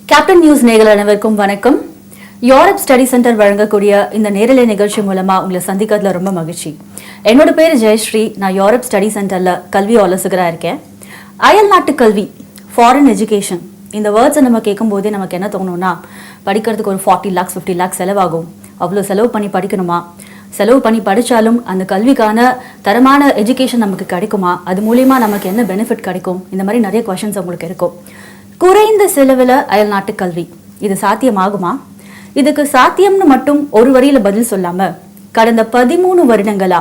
Captain news நேயர்கள் அனைவருக்கும் வணக்கம். யூரோப் ஸ்டடி சென்டர் வழங்கக்கூடிய இந்த நேரலை நிகழ்ச்சி மூலமா உங்களை சந்திக்கிறதுல ரொம்ப மகிழ்ச்சி. என்னோட பேர் ஜெயஸ்ரீ. நான் யூரோப் ஸ்டடி சென்டர்ல கல்வி ஆலோசகராக இருக்கேன். அயல் நாட்டு கல்வி, ஃபாரின் எஜுகேஷன், இந்த வேர்ட்ஸை நம்ம கேட்கும் போதே நமக்கு என்ன தோணும்னா, படிக்கிறதுக்கு ஒரு 40 lakhs 50 lakhs செலவாகும். அவ்வளோ செலவு பண்ணி படிக்கணுமா? செலவு பண்ணி படித்தாலும் அந்த கல்விக்கான தரமான எஜுகேஷன் நமக்கு கிடைக்குமா? அது மூலியமா நமக்கு என்ன பெனிஃபிட் கிடைக்கும்? இந்த மாதிரி நிறைய கொஷின்ஸ் உங்களுக்கு இருக்கும். குறைந்த செலவில் அயல் நாட்டு கல்வி, இது சாத்தியமாகுமா? இதுக்கு சாத்தியம்னு மட்டும் ஒரு வரியில பதில் சொல்லாம, கடந்த 13 வருடங்களா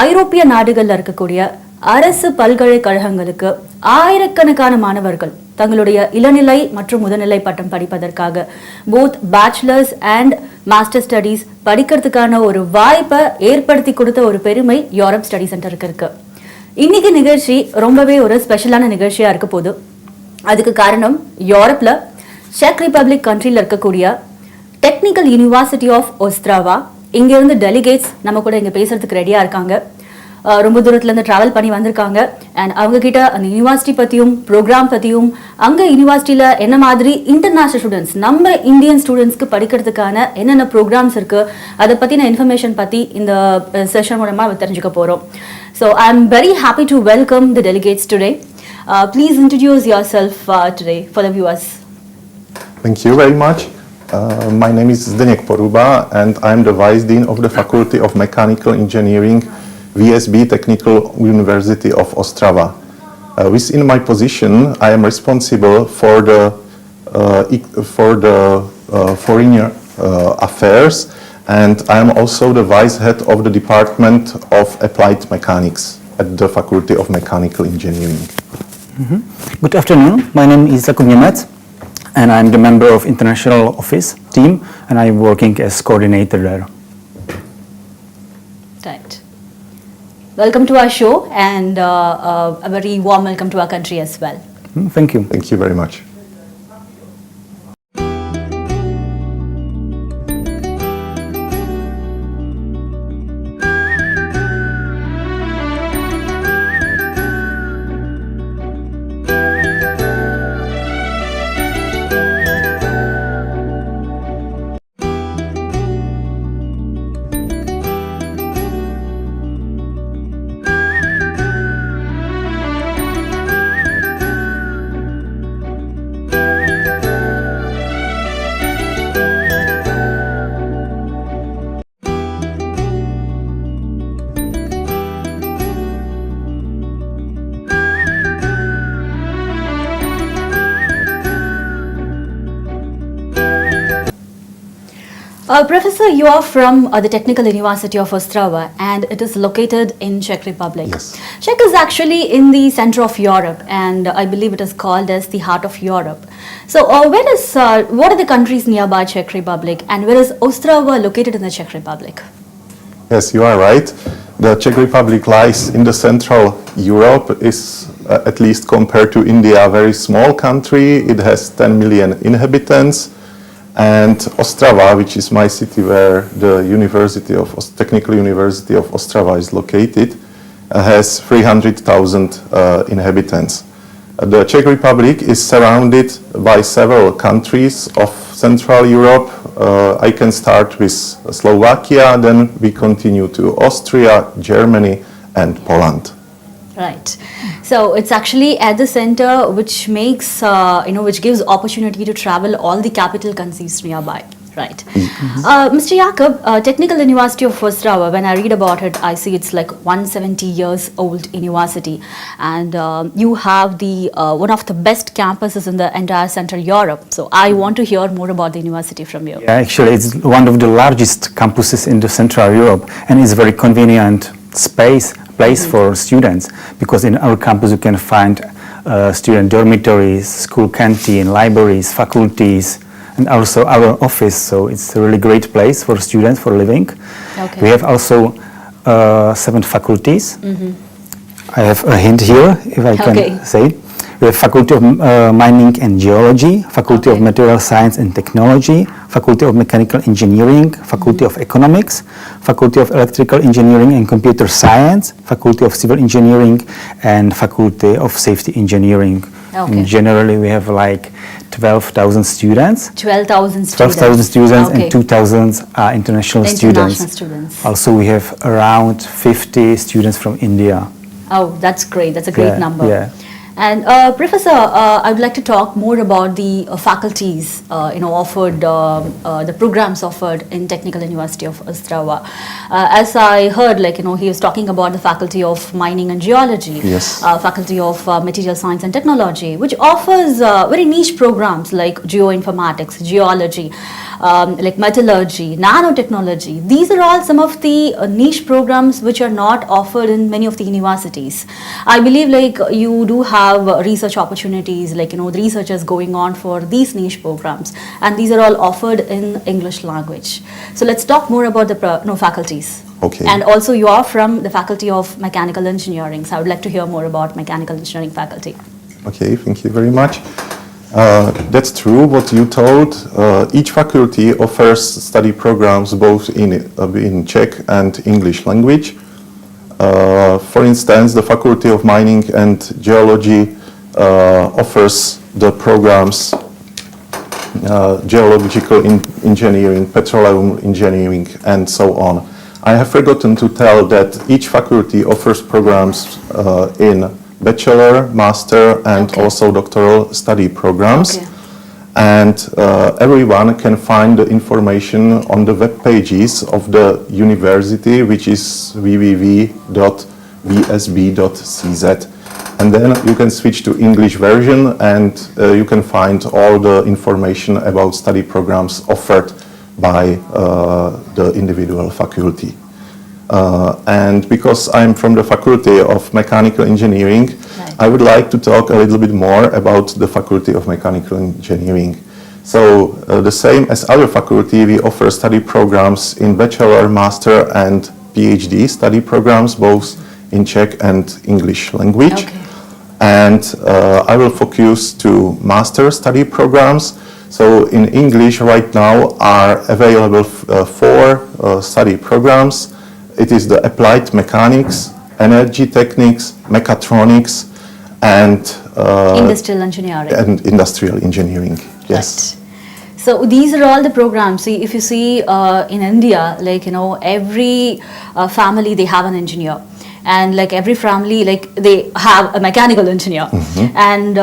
ஐரோப்பிய நாடுகள்ல இருக்கக்கூடிய அரசு பல்கலைக்கழகங்களுக்கு ஆயிரக்கணக்கான மாணவர்கள் தங்களுடைய இளநிலை மற்றும் முதுநிலை பட்டம் படிப்பதற்காக both bachelors and master studies படிக்கிறதுக்கான ஒரு வாய்ப்பை ஏற்படுத்தி கொடுத்த ஒரு பெருமை யூரோப் ஸ்டடி சென்டருக்கு இருக்கு. இன்னைக்கு நிகழ்ச்சி ரொம்பவே ஒரு ஸ்பெஷலான நிகழ்ச்சியா இருக்க போது. அதுக்கு காரணம், யூரோப்ல செக் ரிப்பப்ளிக் கண்ட்ரியில் இருக்கக்கூடிய டெக்னிக்கல் யூனிவர்சிட்டி ஆஃப் OSTRAVA இங்கிருந்து டெலிகேட்ஸ் நம்ம கூட இங்கே பேசுறதுக்கு ரெடியாக இருக்காங்க. ரொம்ப தூரத்துலேருந்து ட்ராவல் பண்ணி வந்திருக்காங்க. அண்ட் அவங்க கிட்ட அந்த யூனிவர்சிட்டி பற்றியும் ப்ரோக்ராம் பற்றியும், அங்கே யூனிவர்சிட்டியில் என்ன மாதிரி இன்டர்நேஷ்னல் ஸ்டூடெண்ட்ஸ், நம்ம இந்தியன் ஸ்டூடெண்ட்ஸ்க்கு படிக்கிறதுக்கான என்னென்ன ப்ரோக்ராம்ஸ் இருக்குது, அதை பற்றின இன்ஃபர்மேஷன் பற்றி இந்த செஷன் மூலமாக தெரிஞ்சுக்க போகிறோம். So I am very happy to welcome the delegates today. Please introduce yourself today for the viewers. Thank you very much. My name is Zdeněk Poruba and I am the Vice Dean of the Faculty of Mechanical Engineering, VSB Technical University of OSTRAVA. Within my position, I am responsible for the foreign affairs, and I am also the Vice Head of the Department of Applied Mechanics at the Faculty of Mechanical Engineering. Good afternoon. My name is Jakub Němec, and I'm the member of International Office team, and I'm working as coordinator there. Right. Welcome to our show, and a very warm welcome to our country as well. Thank you. Thank you very much. Professor, you are from the Technical University of OSTRAVA, and it is located in Czech Republic. Yes. Czech is actually in the center of Europe, and I believe it is called as the heart of Europe. So, what are the countries nearby Czech Republic, and where is OSTRAVA located in the Czech Republic? Yes, you are right. The Czech Republic lies in the central Europe, is at least compared to India, a very small country. It has 10 million inhabitants. And Ostrava, which is my city where the Technical University of Ostrava is located, has 300,000 inhabitants. The Czech Republic is surrounded by several countries of Central Europe. I can start with Slovakia, then we continue to Austria, Germany, and Poland. Right. So it's actually at the center, which makes, which gives opportunity to travel all the capital countries nearby. Right. Mr. Jakub, Technical University of OSTRAVA, when I read about it, I see it's like 170 years old university, and you have the one of the best campuses in the entire Central Europe. So I want to hear more about the university from you. Yeah, actually, it's one of the largest campuses in the Central Europe, and it's a very convenient place for students, because in our campus you can find student dormitories, school canteen, libraries, faculties, and also our office. So it's a really great place for students for living. Okay. We have also 7 faculties. I have a hint here, if I can say. We have Faculty of Mining and Geology, Faculty of Material Science and Technology, Faculty of Mechanical Engineering, Faculty of Economics, Faculty of Electrical Engineering and Computer Science, Faculty of Civil Engineering, and Faculty of Safety Engineering. Okay. Generally, we have like 12,000 students. 12,000 students. 12,000 students Okay. and 2,000 are international International students. Also, we have around 50 students from India. Oh, that's great. That's a great Yeah, number. yeah. And Professor, I would like to talk more about the faculties, offered, the programs offered in Technical University of OSTRAVA. As I heard, he was talking about the Faculty of Mining and Geology, Yes. Faculty of Material Science and Technology, which offers very niche programs like geoinformatics, geology, like metallurgy, nanotechnology. These are all some of the niche programs which are not offered in many of the universities. I believe you do have research opportunities, the researchers going on for these niche programs, and these are all offered in English language. So let's talk more about the faculties. Okay. And also you are from the Faculty of Mechanical Engineering, so I would like to hear more about Mechanical Engineering faculty. Okay, thank you very much. That's true what you told. Each faculty offers study programs both in Czech and English language. For instance, the Faculty of Mining and Geology offers the programs geological engineering, petroleum engineering, and so on. I have forgotten to tell that each faculty offers programs in bachelor, master, and Okay. also doctoral study programs. Okay. And everyone can find the information on the web pages of the university, which is www.vsb.cz. And then you can switch to English version, and you can find all the information about study programs offered by the individual faculty. And because I'm from the Faculty of Mechanical Engineering, Right. I would like to talk a little bit more about the Faculty of Mechanical Engineering. So the same as other faculty, we offer study programs in bachelor, master, and PhD study programs, both in Czech and English language. Okay. And I will focus to master study programs. So in English right now are available four study programs. It is the Applied Mechanics, Energy Techniques, Mechatronics, and Industrial Engineering. Industrial Engineering. Yes. Right. So these are all the programs. See, if you see in India, every family, they have an engineer. And every family, they have a mechanical engineer. And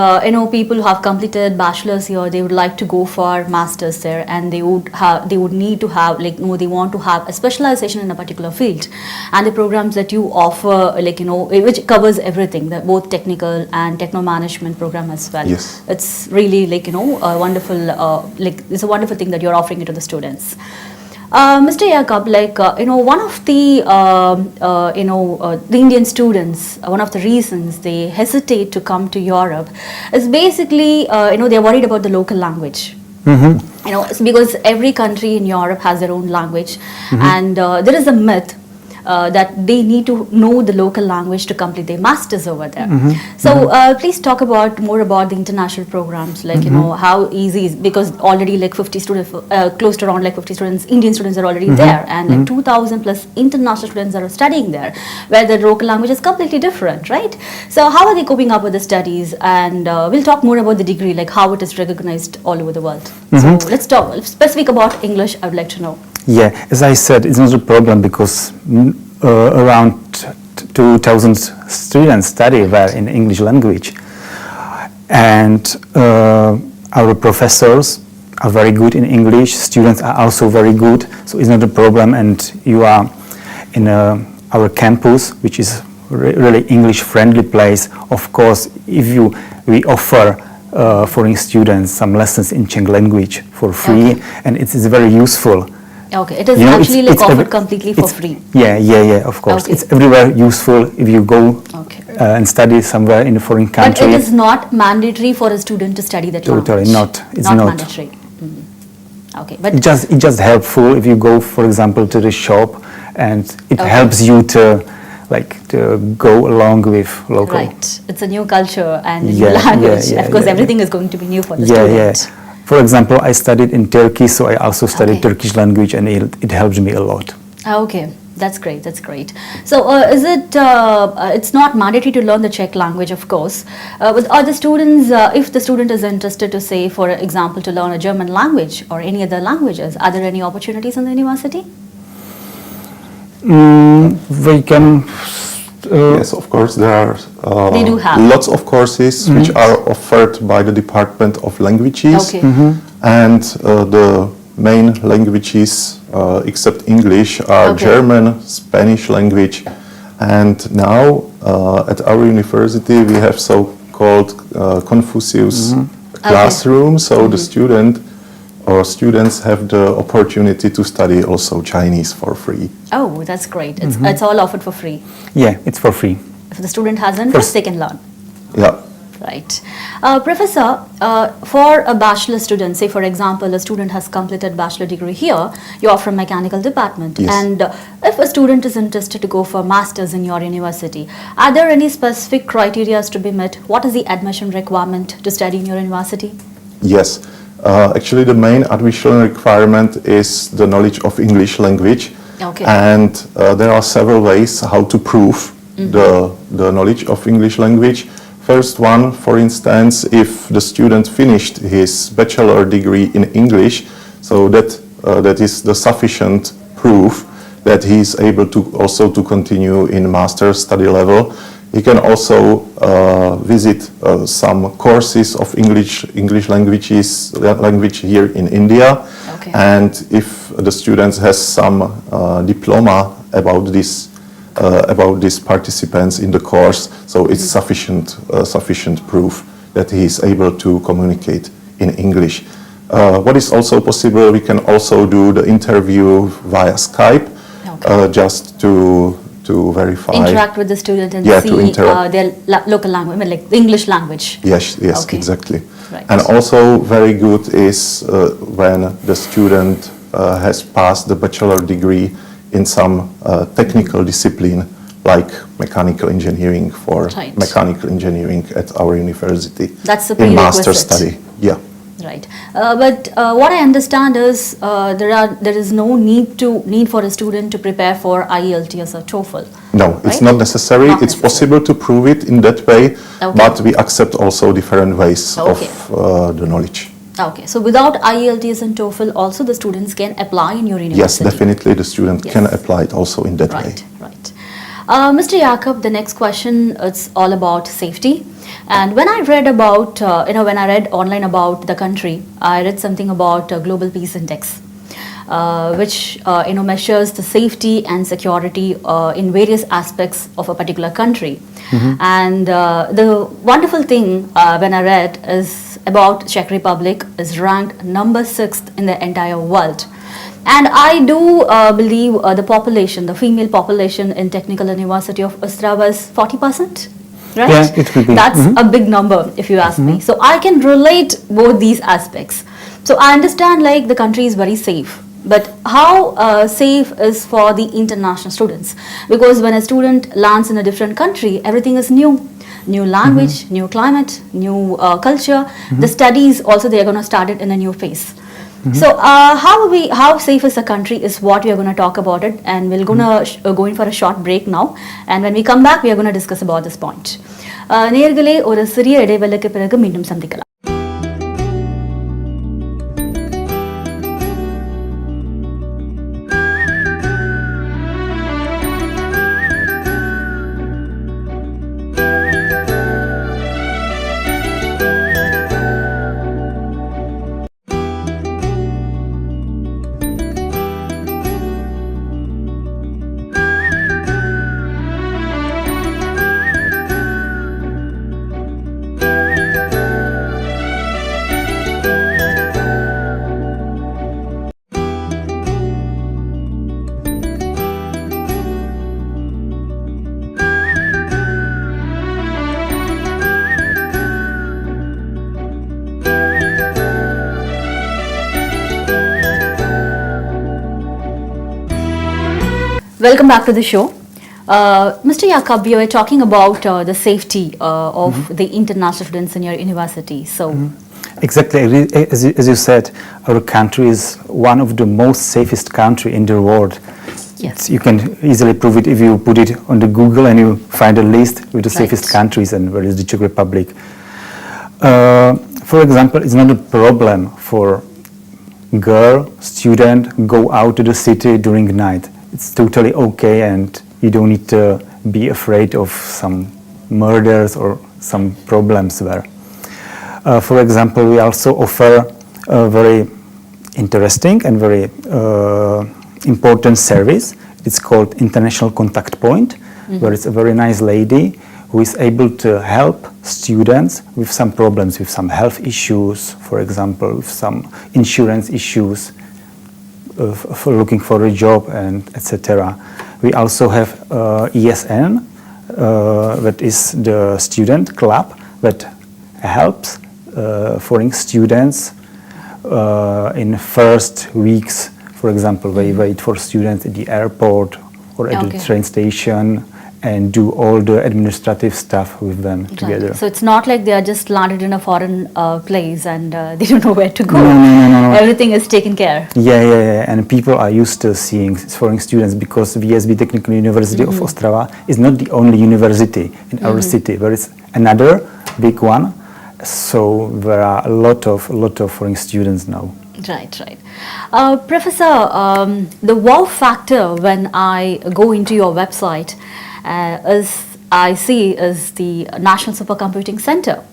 people who have completed bachelor's here, they would like to go for masters there, and they would need to have they want to have a specialization in a particular field. And the programs that you offer, which covers everything, both technical and techno management program as well. Yes. It's really a wonderful it's a wonderful thing that you're offering it to the students. Mr. Jacob, one of the the Indian students, one of the reasons they hesitate to come to Europe is basically they're worried about the local language. It's because every country in Europe has their own language, and there is a myth that they need to know the local language to complete their masters over there. So please talk more about the international programs, how easy is, because already 50 students, close to around 50 students, Indian students are already there, and 2,000 plus international students are studying there, where the local language is completely different, right? So how are they coping up with the studies? And we'll talk more about the degree, how it is recognized all over the world. So let's talk specific about English. I would like to know. Yeah, as I said, it's not a problem because around 2,000 students study there in English language. And our professors are very good in English, students are also very good, so it's not a problem. And you are in our campus, which is really English-friendly place. Of course, we offer foreign students some lessons in Czech language for free, and it is very useful. Okay, it is actually offered completely for free. Yeah, of course. Okay. It's everywhere useful if you go and study somewhere in a foreign country. But it is not mandatory for a student to study that language. Totally not. It's not not mandatory. Okay, but it's just helpful if you go, for example, to the shop, and it helps you to go along with local. Right, it's a new culture and a new language. Of course, everything is going to be new for the student. For example, I studied in Turkey, so I also studied Turkish language, and it helps me a lot. Okay, That's great. That's great. So, is it? It's not mandatory to learn the Czech language, of course. But are the students, if the student is interested to say, for example, to learn a German language or any other languages, are there any opportunities in the university? We can. Yes, of course, there are They do have. lots of courses which are offered by the Department of Languages. Okay. And the main languages, except English, are Okay. German, Spanish language, and now at our university we have so-called Confucius classroom, so the student or students have the opportunity to study also Chinese for free. Oh, that's great. It's all offered for free. Yeah, it's for free. If the student has interest, they can learn. Yeah. Right. Professor, for a bachelor student, say for example, a student has completed bachelor degree here, you are from mechanical department. Yes. And if a student is interested to go for masters in your university, are there any specific criteria to be met? What is the admission requirement to study in your university? Yes. Actually, the main admission requirement is the knowledge of English language. Okay. And there are several ways how to prove the knowledge of English language. First one, for instance, if the student finished his bachelor degree in English, so that is the sufficient proof that he is able to also to continue in master's study level. He can also visit some courses of English language here in India. Okay. And if the student has some diploma about these participants in the course, so it's sufficient proof that he is able to communicate in English. What is also possible, we can also do the interview via Skype, just to verify. Interact with the student and Yeah, see to interact. their local language, I mean, like the English language. Yes, Okay. exactly. Right. And also very good is when the student has passed the bachelor degree in some technical discipline, like mechanical engineering for Right. mechanical engineering at our university. That's the in master prerequisite. study. Yeah. Right, but what I understand is there is no need for a student to prepare for IELTS or TOEFL. No, it's Right? not necessary. Not It's necessary. possible to prove it in that way, Okay. but we accept also different ways Okay. of the knowledge. Okay, so without IELTS and TOEFL, also the students can apply in your Yes, university. definitely the student Yes. can apply it also in that way. Right, right. Mr. Jakob, the next question, it's all about safety. And when I read about, when I read online about the country, I read something about Global Peace Index, which, measures the safety and security in various aspects of a particular country. And the wonderful thing when I read is about Czech Republic is ranked number 6th in the entire world. And I do believe the population, the female population in Technical University of Ostrava is 40%, right? Yeah, it will be. That's a big number if you ask me. So I can relate both these aspects. So I understand like the country is very safe. But how safe is for the international students? Because when a student lands in a different country, everything is new. New language, new climate, new culture. The studies also, they are going to start it in a new phase. So how safe is a country is what we are going to talk about it, and we're going to go in for a short break now, and when we come back we are going to discuss about this point. நேயர்களே ஒரு சிறிய இடைவேளைக்கு பிறகு மீண்டும் சந்திக்கலாம். Welcome back to the show. Mr. Jakob, you were talking about the safety of the international students in your university. So, Exactly, as you said, our country is one of the most safest country in the world. Yes. You can easily prove it if you put it on the Google and you find a list with the Right. safest countries and where is the Czech Republic. For example, it's not a problem for girl, student, go out to the city during night. It's totally okay and you don't need to be afraid of some murders or some problems there. For example, we also offer a very interesting and very important service. It's called International Contact Point, where it's a very nice lady who is able to help students with some problems, with some health issues, for example, with some insurance issues, for looking for a job and etc. We also have ESN, that is the student club that helps foreign students in first weeks. For example, they wait for students at the airport or at the train station and do all the administrative stuff with them together. So it's not like they are just landed in a foreign place and they don't know where to go. No. Everything is taken care. Yeah. And people are used to seeing foreign students because VSB Technical University of Ostrava is not the only university in our city. There is another big one. So there are a lot of foreign students now. Right. Professor, the wow factor when I go into your website is the National Supercomputing Center.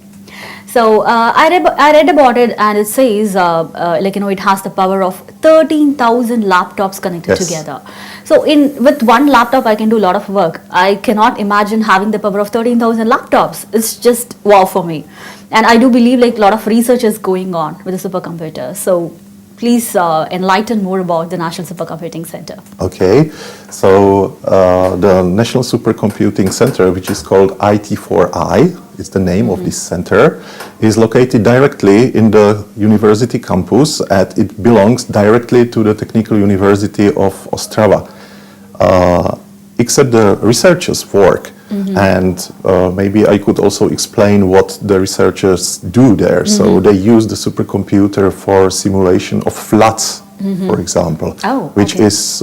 So I read about it and it says it has the power of 13,000 laptops connected together. So with one laptop I can do a lot of work. I cannot imagine having the power of 13,000 laptops. It's just wow for me. And I do believe a lot of research is going on with the supercomputer. So please enlighten more about the National Supercomputing Center. Okay, so the National Supercomputing Center, which is called IT4I, is the name of this center, is located directly in the university campus and it belongs directly to the Technical University of Ostrava. Except the researchers' work. And maybe I could also explain what the researchers do there. So they use the supercomputer for simulation of floods, for example, which is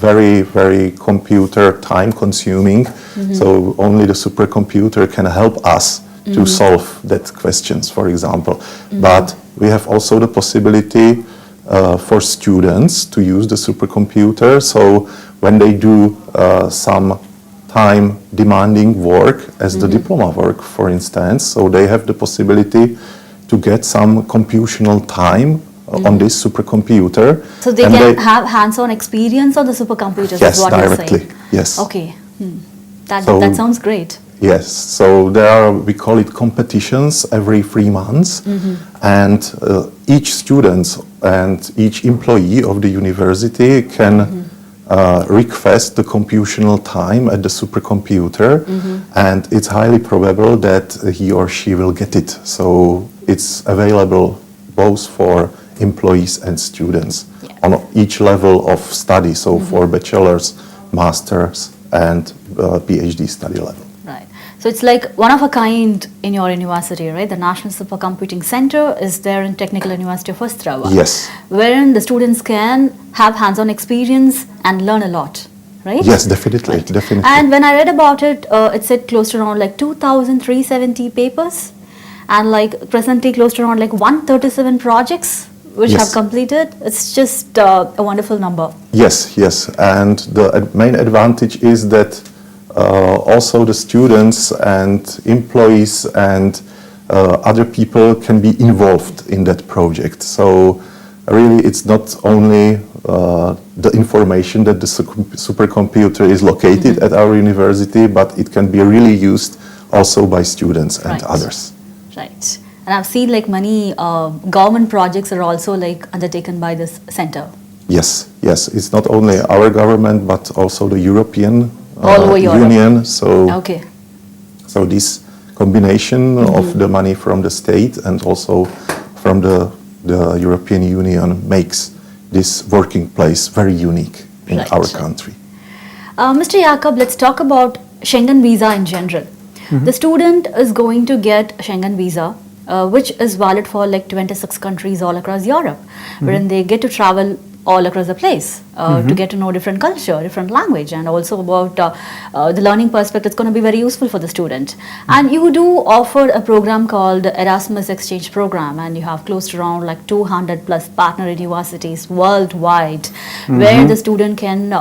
very, very computer time consuming. So only the supercomputer can help us to solve that questions, for example. But we have also the possibility for students to use the supercomputer. So when they do some time demanding work as the diploma work, for instance, so they have the possibility to get some computational time on this supercomputer. So they can have hands-on experience on the supercomputers, yes, is what directly, you're saying? yes. Okay, that sounds great. Yes, so there are, we call it competitions every 3 months, and each student and each employee of the university can request the computational time at the supercomputer, and it's highly probable that he or she will get it. So it's available both for employees and students on each level of study, so for bachelor's, master's, and PhD study level. Right. So it's like one of a kind in your university, right? The National Supercomputing Center is there in Technical University of Ostrava. Yes. Wherein the students can have hands-on experience and learn a lot, right? Yes, definitely, definitely. And when I read about it, it said close to around 2,370 papers and presently close to around 137 projects which have completed. It's just a wonderful number. Yes, and the main advantage is that also the students and employees and other people can be involved in that project. So really it's not only the information that the supercomputer is located at our university, but it can be really used also by students and others. Right. And I've seen many government projects are also undertaken by this center. Yes. It's not only our government, but also the European Union. So this combination of the money from the state and also from the European Union makes this working place very unique in our country. Mr. Jakob, let's talk about Schengen Visa in general. The student is going to get Schengen Visa, which is valid for 26 countries all across Europe, wherein they get to travel all across the place to get to know different culture, different language, and also about the learning perspective. It's going to be very useful for the student. And you do offer a program called Erasmus Exchange Program, and you have close to around like 200 plus partner universities worldwide, where the student can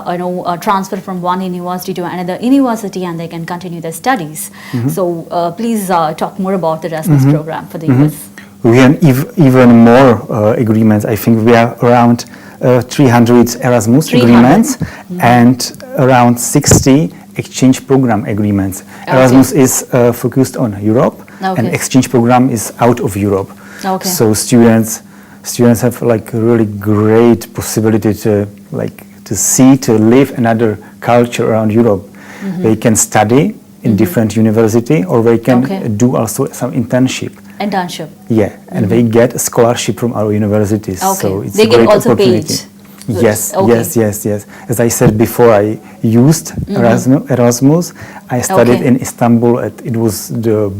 transfer from one university to another university, and they can continue their studies. So please talk more about the Erasmus program for the US. We have even more agreements. I think we are around 300 Erasmus agreements and around 60 exchange program agreements. Erasmus is focused on Europe, and exchange program is out of Europe. So students have like a really great possibility to live another culture around Europe. They can study in different university, or they can do also some internship. Yeah, and they get a scholarship from our universities. So it's they a great get also opportunity. paid. Yes, yes. As I said before, I used Erasmus. I studied in Istanbul. It was the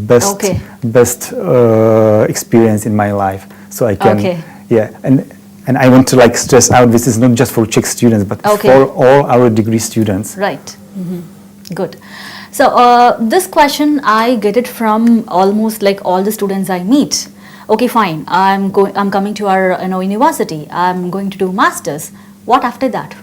best experience in my life. So I can, and I want to like stress out, this is not just for Czech students, but for all our degree students. Right. Good. So this question, I get it from almost like all the students I meet. Okay, fine. I'm coming to our university. I'm going to do masters. What after that?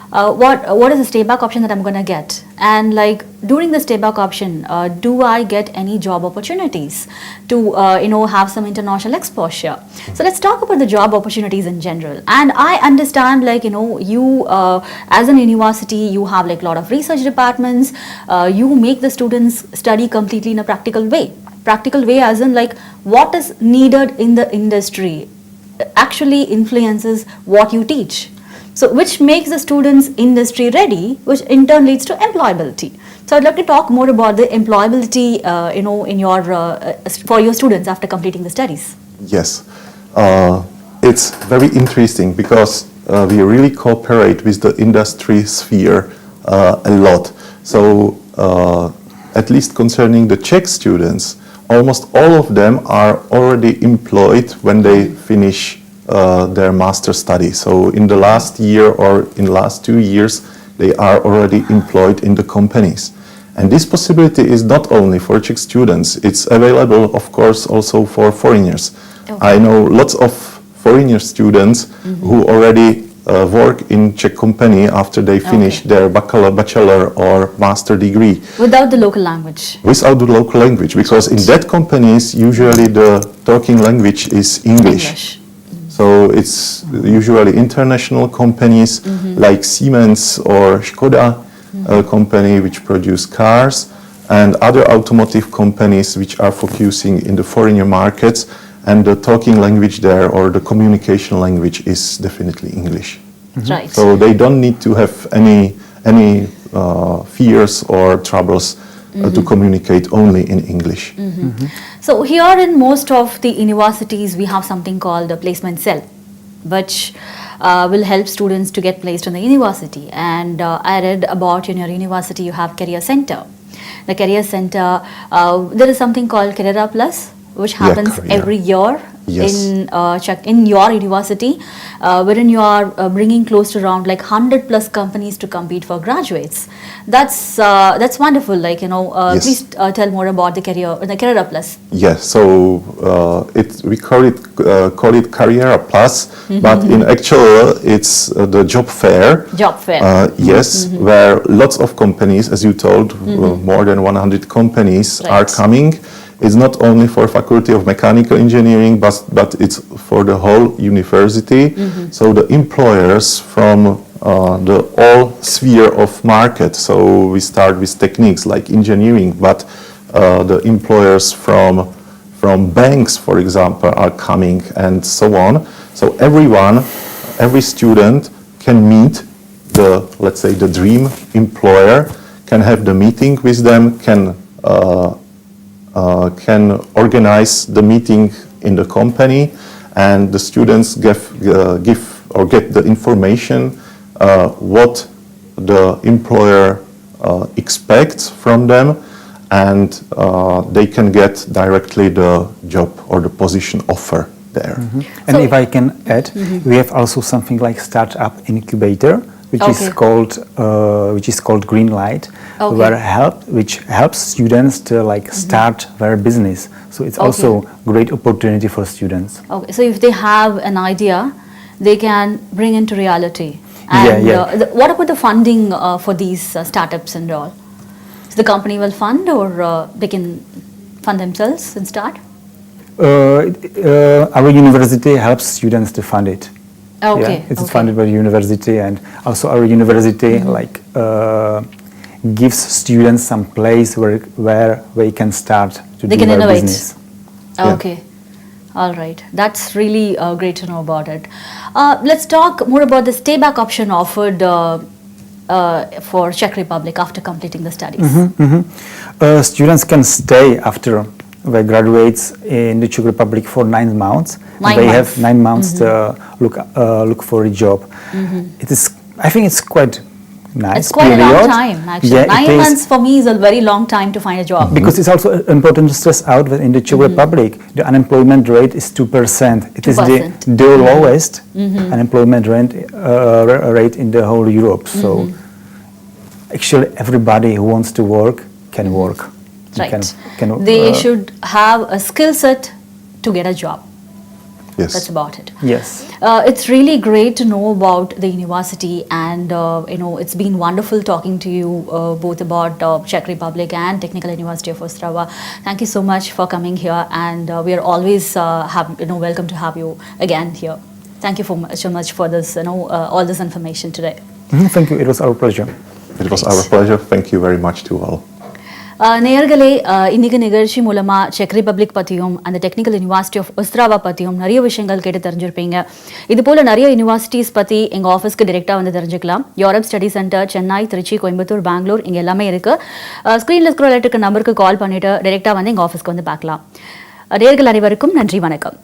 What is the stay back option that I'm going to get? And like during the stay back option, do I get any job opportunities to have some international exposure? So let's talk about the job opportunities in general. And I understand like you as an university, you have like a lot of research departments. You make the students study completely in a practical way. Practical way as in like what is needed in the industry actually influences what you teach. So which makes the students industry ready, which in turn leads to employability. So I'd like to talk more about the employability, in your for your students after completing the studies. Yes, it's very interesting because we really cooperate with the industry sphere a lot. So at least concerning the Czech students, almost all of them are already employed when they finish their master study. So in the last year or in the last 2 years, they are already employed in the companies. And this possibility is not only for Czech students, it's available, of course, also for foreigners. I know lots of foreigner students who already work in Czech company after they finish their bachelor or master degree. Without the local language? Without the local language, because in that companies, usually the talking language is English. So it's usually international companies like Siemens or Škoda company which produce cars, and other automotive companies which are focusing in the foreigner markets, and the talking language there or the communication language is definitely English. Right. So they don't need to have any fears or troubles to communicate only in English. So here in most of the universities, we have something called a placement cell, which will help students to get placed in the university. And I read about in your university, you have Career Center. The Career Center, there is something called Career Plus, which happens every year in your university, wherein you are bringing close to around like 100 plus companies to compete for graduates. That's wonderful. Like please tell more about the Career Plus. Yes, so we call it Career Plus, but in actual it's the job fair. Job fair. Yes, where lots of companies, as you told, more than 100 companies are coming. It's not only for Faculty of Mechanical Engineering, but it's for the whole university. So the employers from the all sphere of market. So we start with techniques like engineering, but the employers from banks, for example, are coming, and so on. So every student can meet let's say the dream employer, can have the meeting with them, can organize the meeting in the company, and the students give or get the information what the employer expects from them, and they can get directly the job or the position offer there. And So- if I can add, we have also something like startup incubator, which is called Green Light, Okay. which helps students to like start their business. So it's also great opportunity for students. Okay, so if they have an idea, they can bring into reality. And what about the funding for these startups and all? So the company will fund, or they can fund themselves and start? Our university helps students to fund it. Okay, It's okay. funded by the university, and also our university gives students some place where they can start to They do can their innovate. business. Yeah. Okay. All right. That's really great to know about it. Let's talk more about the stay back option offered for Czech Republic after completing the studies. Students can stay after they graduate in the Czech Republic for 9 months. And 9 they months. have 9 months to look for a job. It is, I think it's quite nice. It's quite a long period. time, actually. Yeah, it 9 is. months for me is a very long time to find a job. Because it's also important to stress out that in the Czech Republic, the unemployment rate is 2%. It is 2%. the lowest unemployment rate in the whole Europe. So actually everybody who wants to work can work. Right. Can, They should have a skill set to get a job. Yes. That's about it. Yes. It's really great to know about the university, and it's been wonderful talking to you both about Czech Republic and Technical University of OSTRAVA. Thank you so much for coming here, and we are always welcome to have you again here. Thank you so much for this, all this information today. Thank you. It was our pleasure. It was our pleasure. Thank you very much to all. நேயர்களே, இன்னைக்கு நிகழ்ச்சி மூலமா check republic பற்றியும் அந்த technical university of ஒஸ்ட்ராவா பற்றியும் நிறைய விஷயங்கள் கேட்டு தெரிஞ்சிருப்பீங்க. இது போல நிறைய யூனிவர்சிட்டிஸ் பற்றி எங்கள் ஆஃபீஸ்க்கு டிரெக்டாக வந்து தெரிஞ்சுக்கலாம். Europe study centre Chennai, Trichy, Coimbatore, Bangalore இங்கே எல்லாமே இருக்குது. ஸ்க்ரீனில் ஸ்க்ரோல் ஆகிட்டு இருக்க நம்பருக்கு கால் பண்ணிவிட்டு டிரெக்டாக வந்து எங்கள் ஆஃபீஸ்க்கு வந்து பார்க்கலாம். நேயர்கள் அனைவருக்கும் நன்றி, வணக்கம்.